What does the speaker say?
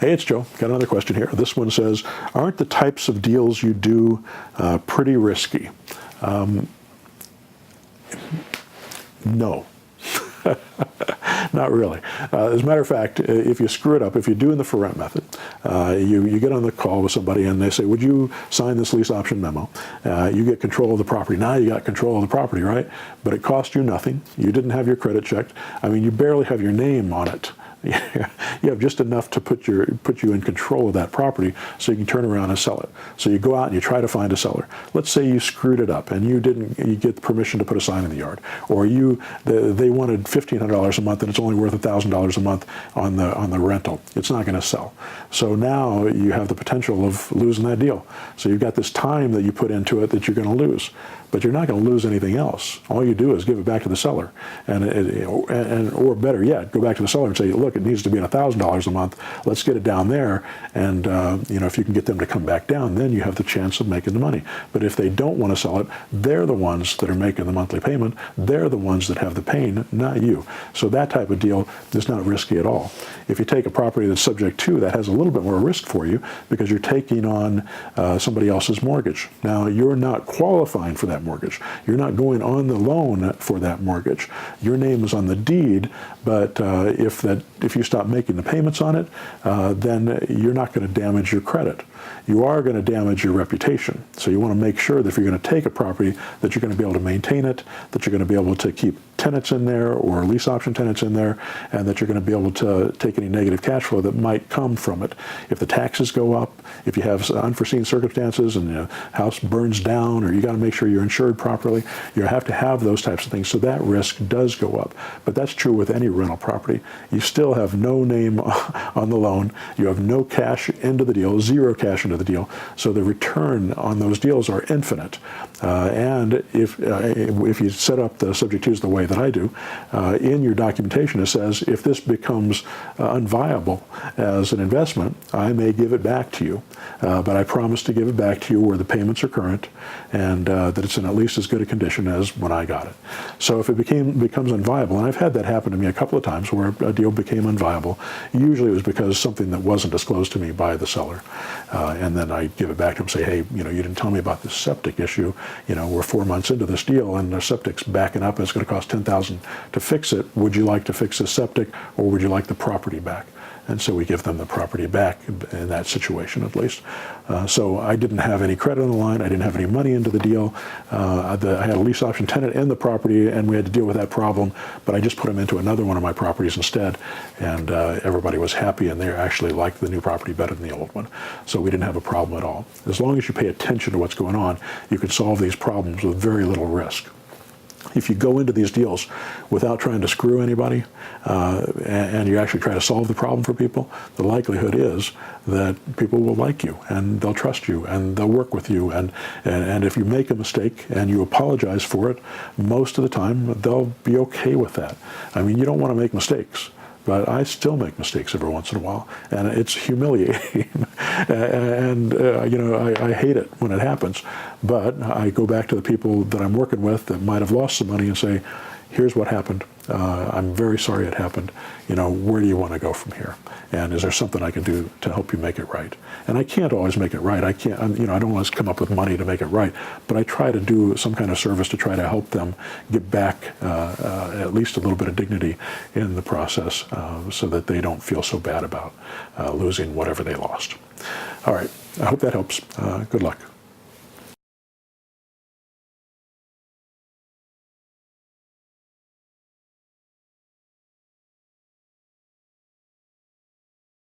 Hey, it's Joe. Got another question here. This one says, aren't the types of deals you do pretty risky? No. Not really. As a matter of fact, if you screw it up, if you're doing the for rent method, you get on the call with somebody and they say, would you sign this lease option memo? You get control of the property. Now you got control of the property, right? But it cost you nothing. You didn't have your credit checked. I mean, you barely have your name on it. You have just enough to put you in control of that property so you can turn around and sell it. So you go out and you try to find a seller. Let's say you screwed it up and you get permission to put a sign in the yard, or they wanted $1,500 a month and it's only worth $1,000 a month on the rental. It's not going to sell. So now you have the potential of losing that deal. So you've got this time that you put into it that you're going to lose. But you're not going to lose anything else. All you do is give it back to the seller, or better yet, go back to the seller and say, look, it needs to be $1,000 a month. Let's get it down there, and if you can get them to come back down, then you have the chance of making the money. But if they don't want to sell it, they're the ones that are making the monthly payment. They're the ones that have the pain, not you. So that type of deal is not risky at all. If you take a property that's subject to, that has a little bit more risk for you because you're taking on somebody else's mortgage. Now, you're not qualifying for that mortgage. You're not going on the loan for that mortgage. Your name is on the deed, but if you stop making the payments on it, then you're not going to damage your credit. You are going to damage your reputation. So you want to make sure that if you're going to take a property, that you're going to be able to maintain it, that you're going to be able to keep tenants in there or lease option tenants in there, and that you're going to be able to take any negative cash flow that might come from it. If the taxes go up, if you have unforeseen circumstances and the house burns down, or you got to make sure you're insured properly, you have to have those types of things. So that risk does go up. But that's true with any rental property. You still have no name on the loan. You have no cash into the deal, zero cash into the deal. So the return on those deals are infinite. And if you set up the subject twos the way that I do, in your documentation it says, if this becomes unviable as an investment, I may give it back to you. But I promise to give it back to you where the payments are current and that it's in at least as good a condition as when I got it. So if it becomes unviable, and I've had that happen to me a couple of times where a deal became unviable, usually it was because something that wasn't disclosed to me by the seller. And then I give it back to them and say, hey, you didn't tell me about this septic issue. We're 4 months into this deal and the septic's backing up and it's going to cost $10,000 to fix it. Would you like to fix the septic, or would you like the property back? And so we give them the property back in that situation, at least. So I didn't have any credit on the line. I didn't have any money into the deal. I had a lease option tenant in the property, and we had to deal with that problem. But I just put them into another one of my properties instead, and everybody was happy, and they actually liked the new property better than the old one. So we didn't have a problem at all. As long as you pay attention to what's going on, you can solve these problems with very little risk. If you go into these deals without trying to screw anybody, and you actually try to solve the problem for people, the likelihood is that people will like you and they'll trust you and they'll work with you. And if you make a mistake and you apologize for it, most of the time they'll be okay with that. I mean, you don't want to make mistakes. But I still make mistakes every once in a while, and it's humiliating. And I hate it when it happens. But I go back to the people that I'm working with that might have lost some money and say, here's what happened. I'm very sorry it happened. Where do you want to go from here? And is there something I can do to help you make it right? And I can't always make it right. I don't always come up with money to make it right, but I try to do some kind of service to try to help them get back at least a little bit of dignity in the process, so that they don't feel so bad about losing whatever they lost. All right, I hope that helps. Good luck.